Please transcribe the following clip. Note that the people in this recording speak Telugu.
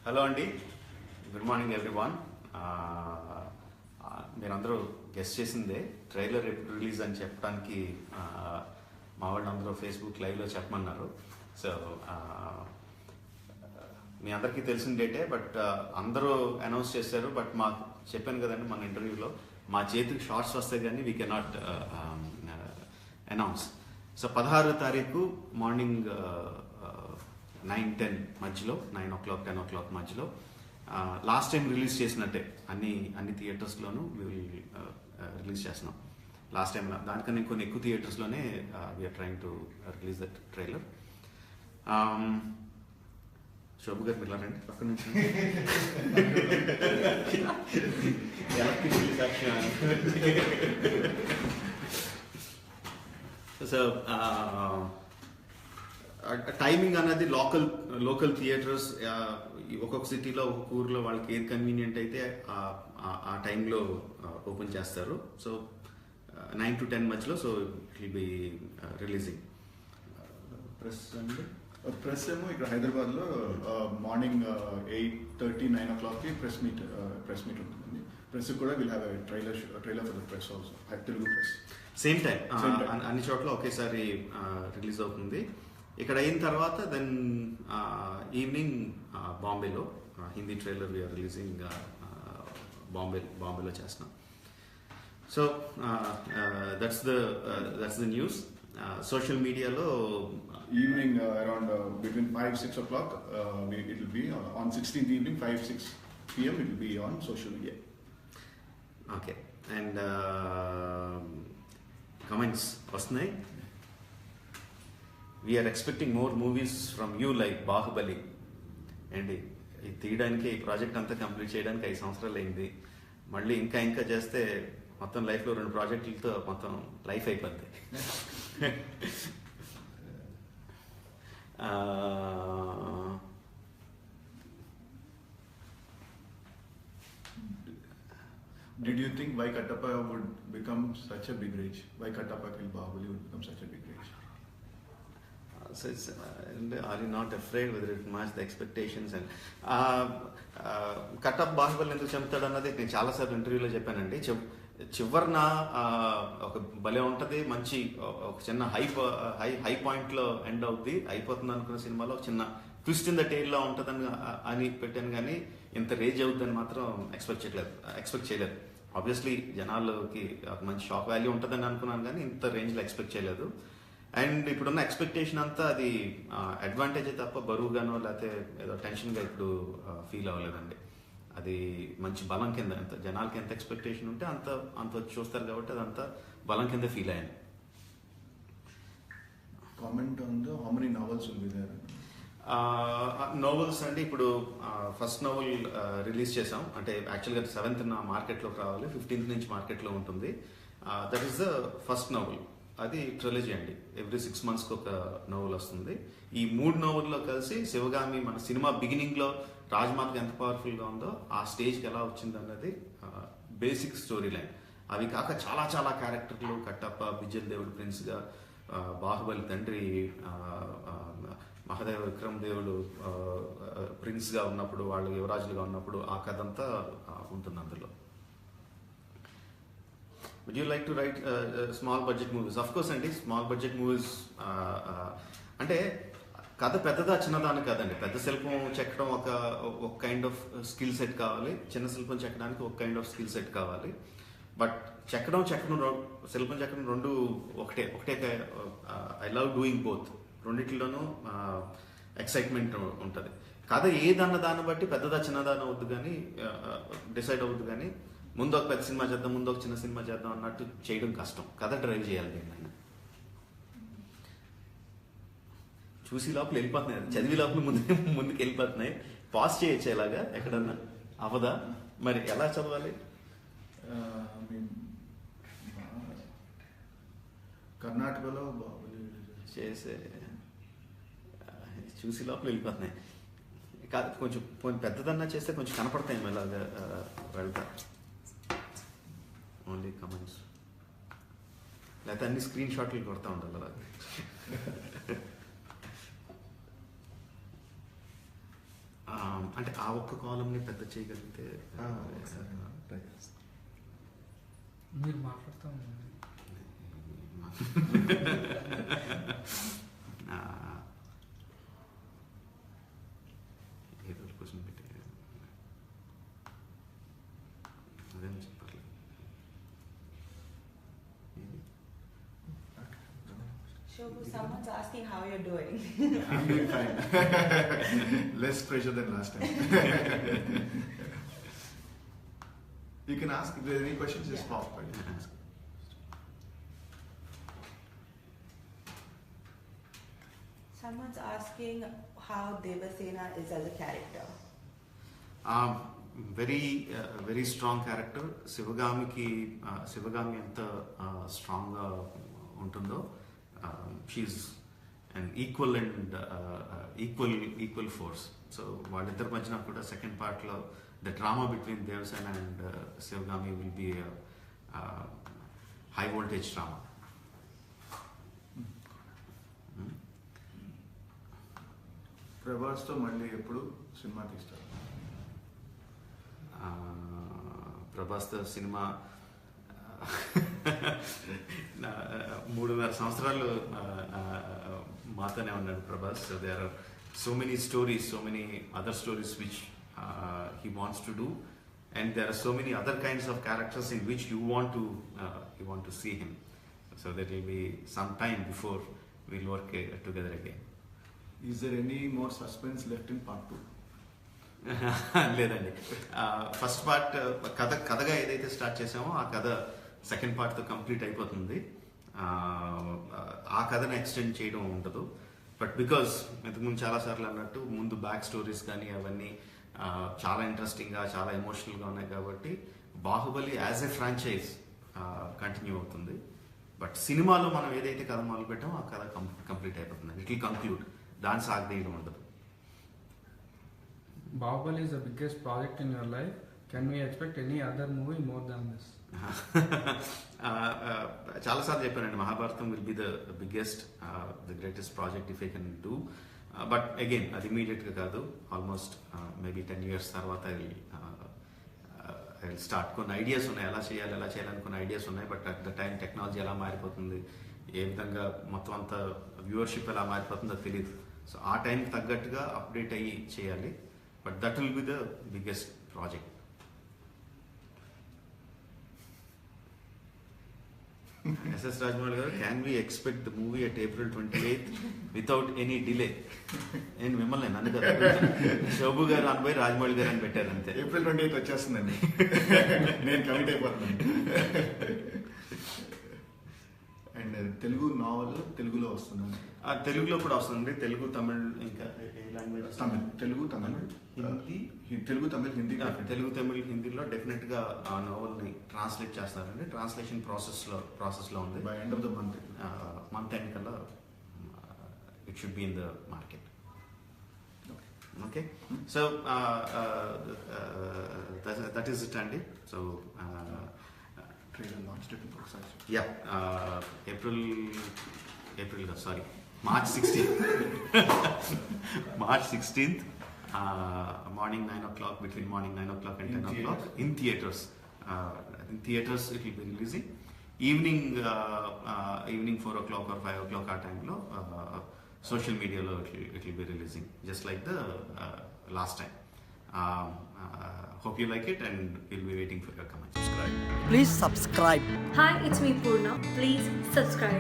హలో అండి, గుడ్ మార్నింగ్ ఎవ్రీవన్. మీరందరూ గెస్ట్ చేసిందే ట్రైలర్ ఎప్పుడు రిలీజ్ అని చెప్పడానికి మా వాళ్ళందరూ ఫేస్బుక్ లైవ్లో చెప్పమన్నారు. సో మీ అందరికీ తెలిసిన డేటే, బట్ అందరూ అనౌన్స్ చేశారు. బట్ మాకు చెప్పాను కదండి మన ఇంటర్వ్యూలో, మా చేతికి షార్ట్స్ వస్తాయి కానీ వీ కెనాట్ అనౌన్స్. సో 16వ తారీఖు మార్నింగ్ 9-10 మధ్యలో, 9 o'clock 10 o'clock మధ్యలో లాస్ట్ టైం రిలీజ్ చేసినట్టే అన్ని థియేటర్స్లోనూ రిలీజ్ చేస్తున్నాం. లాస్ట్ టైం దానికన్నా కొన్ని ఎక్కువ థియేటర్స్లోనే we're trying to release that trailer. Shobu గారు మీరు రండి పక్క నుంచి. సో టైమింగ్ అన్నది లోకల్ థియేటర్స్ ఒక్కొక్క సిటీలో ఒక్కొక్క ఊర్లో వాళ్ళకి ఏది కన్వీనియంట్ అయితే ఆ టైంలో ఓపెన్ చేస్తారు. సో 9 to 10 మధ్యలో. So it will be releasing. Press ఏమో ఇక్కడ హైదరాబాద్లో మార్నింగ్ 8:30 9 o'clock ప్రెస్ మీట్ ఉంటుందండి. ప్రెస్ కూడా will have trailer for the press also, Telugu press. Same time అన్ని చోట్ల ఒకేసారి రిలీజ్ అవుతుంది. ఇక్కడ అయిన తర్వాత దెన్ ఈవినింగ్ బాంబేలో హిందీ ట్రైలర్ వీఆర్ రిలీజింగ్ బాంబేలో చేస్తున్నాం. So that's the news. Social మీడియాలో evening around between 5-6 o'clock it will be on 16th evening 5-6 PM it will be on social media. Okay. And comments వస్తున్నాయి. We're expecting more movies from you like Baahubali. ఏంటి ఇది తీయడానికి, ఈ ప్రాజెక్ట్ అంతా కంప్లీట్ చేయడానికి 5 సంవత్సరాలు అయింది. మళ్ళీ ఇంకా చేస్తే మొత్తం లైఫ్లో 2 ప్రాజెక్టులతో మొత్తం లైఫ్ అయిపోద్ది. Did you think why Kattappa would become such a big reach? Why Kattappa Kill Bahubali would become such a big reach? So it's, are you not afraid whether it match the expectations? And కట్టప్ Baahubali ఎందుకు చెప్తాడు అన్నది నేను చాలాసార్లు ఇంటర్వ్యూలో చెప్పానండి. చివరిన ఒక భలే ఉంటుంది, మంచి ఒక చిన్న హై పాయింట్లో ఎండ్ అవుద్ది, అయిపోతుంది అనుకున్న సినిమాలో ఒక చిన్న ట్విస్ట్ ఇన్ ద టైల్లో ఉంటుందని అని పెట్టాను. కానీ ఇంత రేజ్ అవుతుందని మాత్రం ఎక్స్పెక్ట్ చేయలేదు. ఆబ్వియస్లీ జనాలకి ఒక మంచి షాక్ వాల్యూ ఉంటుందని అనుకున్నాను, కానీ ఇంత రేంజ్లో ఎక్స్పెక్ట్ చేయలేదు. అండ్ ఇప్పుడున్న ఎక్స్పెక్టేషన్ అంతా అది అడ్వాంటేజే తప్ప బరువుగానో లేకపోతే ఏదో టెన్షన్గా ఇప్పుడు ఫీల్ అవ్వలేదండి. అది మంచి బలం కింద, ఎంత జనాలకి ఎంత ఎక్స్పెక్టేషన్ ఉంటే అంత చూస్తారు కాబట్టి అదంతా బలం కింద ఫీల్ అయ్యాను. Comment on how many novels will be there? Novels అండి, ఇప్పుడు ఫస్ట్ నోవెల్ రిలీజ్ చేసాం. అంటే యాక్చువల్గా 7th మార్కెట్లోకి రావాలి, 15th నుంచి మార్కెట్లో ఉంటుంది. That is the first novel. అది ట్రిలజీ అండి. ఎవ్రీ 6 monthsకి ఒక నోవెల్ వస్తుంది. ఈ 3 నోవెల్లో కలిసి శివగామి మన సినిమా బిగినింగ్లో రాజ్మార్గ్ ఎంత పవర్ఫుల్గా ఉందో ఆ స్టేజ్కి ఎలా వచ్చింది అన్నది బేసిక్ స్టోరీ లైన్. అవి కాక చాలా క్యారెక్టర్లు, కట్టప్ప, బిజ్జల్ దేవుడు ప్రిన్స్గా, బాహుబలి తండ్రి మహాదేవ విక్రమ్ దేవుడు ప్రిన్స్గా ఉన్నప్పుడు, వాళ్ళు యువరాజులుగా ఉన్నప్పుడు ఆ కథ అంతా ఉంటుంది అందులో. Would you like to write small budget movies? Of course అండి, స్మాల్ బడ్జెట్ మూవీస్ అంటే కథ పెద్దదా చిన్నదా అని కాదండి. పెద్ద శిల్పం చెక్కడం ఒక కైండ్ ఆఫ్ స్కిల్ సెట్ కావాలి, చిన్న శిల్పం చెక్కడానికి ఒక కైండ్ ఆఫ్ స్కిల్ సెట్ కావాలి. బట్ చెక్కడం శిల్పం చెక్కడం రెండు ఒకటే. I love doing both. రెండిట్లోనూ ఎక్సైట్మెంట్ ఉంటుంది. కథ ఏదన్న దాన్ని బట్టి పెద్దదా చిన్నదా అవద్దు కానీ డిసైడ్ అవ్వద్దు. కానీ ముందు ఒక పెద్ద సినిమా చేద్దాం, ముందు ఒక చిన్న సినిమా చేద్దాం అన్నట్టు చేయడం కష్టం. కథ డ్రైవ్ చేయాలి దేన్నైనా. చూసి లోపల వెళ్ళిపోతున్నాయి, చదివి లోపల ముందుకు వెళ్ళిపోతున్నాయి. పాస్ చేయొచ్చు ఇలాగా ఎక్కడన్నా అవదా? మరి ఎలా చదవాలి? కర్ణాటకలో చేసే చూసి లోపల వెళ్ళిపోతున్నాయి. కాదు, కొంచెం పెద్దదన్నా చేస్తే కొంచెం కనపడతాయి. ఇలాగా వెళ్తా ఓన్లీ కమెంట్స్, లేకపోతే అన్ని స్క్రీన్ షాట్లు కొడతా ఉండాలి అలాగే. అంటే ఆ ఆ ఒక్క కాలంని పెద్ద చేయగలిగితే ఒకసారి ట్రై చేస్తాను. మీరు మాట్లాడుతూ ఉండండి. ఏదో క్వశ్చన్ పెట్టి అదేం చెప్పాలి. Shobhu, someone's asking how you're doing. I'm doing fine. Less pressure than last time. You can ask if there are any questions, just Yeah. pop. Right? You can ask. Someone's asking how Devasena is as a character. Very strong character. Sivagami ఎంత స్ట్రాంగ్గా ఉంటుందో she and equal force. So వాళ్ళిద్దరి మధ్యన కూడా సెకండ్ పార్ట్లో the drama between Devasena and Sivagami will be high voltage drama. ప్రభాస్తో మళ్ళీ ఎప్పుడు సినిమా తీస్తారు? ప్రభాస్తో సినిమా 3.5 సంవత్సరాలు మాతోనే ఉన్నాడు Prabhas. So there are so many stories, so many other stories which he wants to do, and there are so many other kinds of characters in which you want to see him. So there will be some time before we'll work together again. Is there any more suspense left in part 2? లేదండి. ఫస్ట్ పార్ట్ కథగా ఏదైతే స్టార్ట్ చేసామో ఆ కథ సెకండ్ పార్ట్తో కంప్లీట్ అయిపోతుంది. ఆ కథను ఎక్స్టెండ్ చేయడం ఉండదు. బట్ బికాజ్ ఇంతకుముందు చాలాసార్లు అన్నట్టు ముందు బ్యాక్ స్టోరీస్ కానీ అవన్నీ చాలా ఇంట్రెస్టింగ్గా, చాలా ఎమోషనల్గా ఉన్నాయి కాబట్టి Baahubali as a franchise continue అవుతుంది. బట్ సినిమాలో మనం ఏదైతే కథ మొదలు పెట్టామో ఆ కథ కంప్లీట్ అయిపోతుంది. It will conclude. దాని సాగదీయడం ఉండదు. Bahubali is the biggest project in your life. Can we expect any other movie more than this? చాలాసార్లు చెప్పానండి, Mahabharatam will be the biggest, the greatest project if I can do. But again అది ఇమీడియట్గా కాదు. ఆల్మోస్ట్ మేబీ 10 years తర్వాత ఐ విల్ స్టార్ట్. కొన్ని ఐడియాస్ ఉన్నాయి, ఎలా చేయాలని కొన్ని ఐడియాస్ ఉన్నాయి. But at the time technology ఎలా మారిపోతుంది, ఏ విధంగా మొత్తం అంతా వ్యూవర్షిప్ ఎలా మారిపోతుందో తెలియదు. సో ఆ టైంకి తగ్గట్టుగా అప్డేట్ అయ్యి చేయాలి. But that will be the biggest project. SS Rajamouli గారు, can we expect the movie at April 28th without any delay? నేను మిమ్మల్ని నన్ను కదా, శోభు గారు అనుభవి రాజమౌళి గారు అని పెట్టారు అంతే. April 28th వచ్చేస్తుందండి. నేను కమిట్ అయిపోతున్నాను. అండ్ తెలుగు నావల్ తెలుగులో వస్తుందండి. తెలుగులో కూడా వస్తుంది. తెలుగు, తమిళ్, ఇంకా ఏ లాంగ్వేజ్? తమిళ్, తెలుగు, తమిళ్, హిందీ. తెలుగు, తమిళ్, హిందీ. తెలుగు, తమిళ్, హిందీలో డెఫినెట్ గా ఆ నోవెల్ని ట్రాన్స్లేట్ చేస్తారండి. ట్రాన్స్లేషన్ ప్రాసెస్లో ఉంది. By end of the month end కల్లా it should be in the market. Okay, so that is it అండి. సో ట్రైలర్ లాంచ్ డేట్ ఒకసారి. Yeah, March 16th. March 16th, morning 9 o'clock, between morning 9 o'clock and 10 o'clock in theaters. In theaters it will be releasing. Evening 4 o'clock or 5 o'clock our time lo social media lo it will be releasing, just like the last time. Hope you like it, and we'll be waiting for your comments. Subscribe. Please subscribe. Hi, it's me Purna. Please subscribe.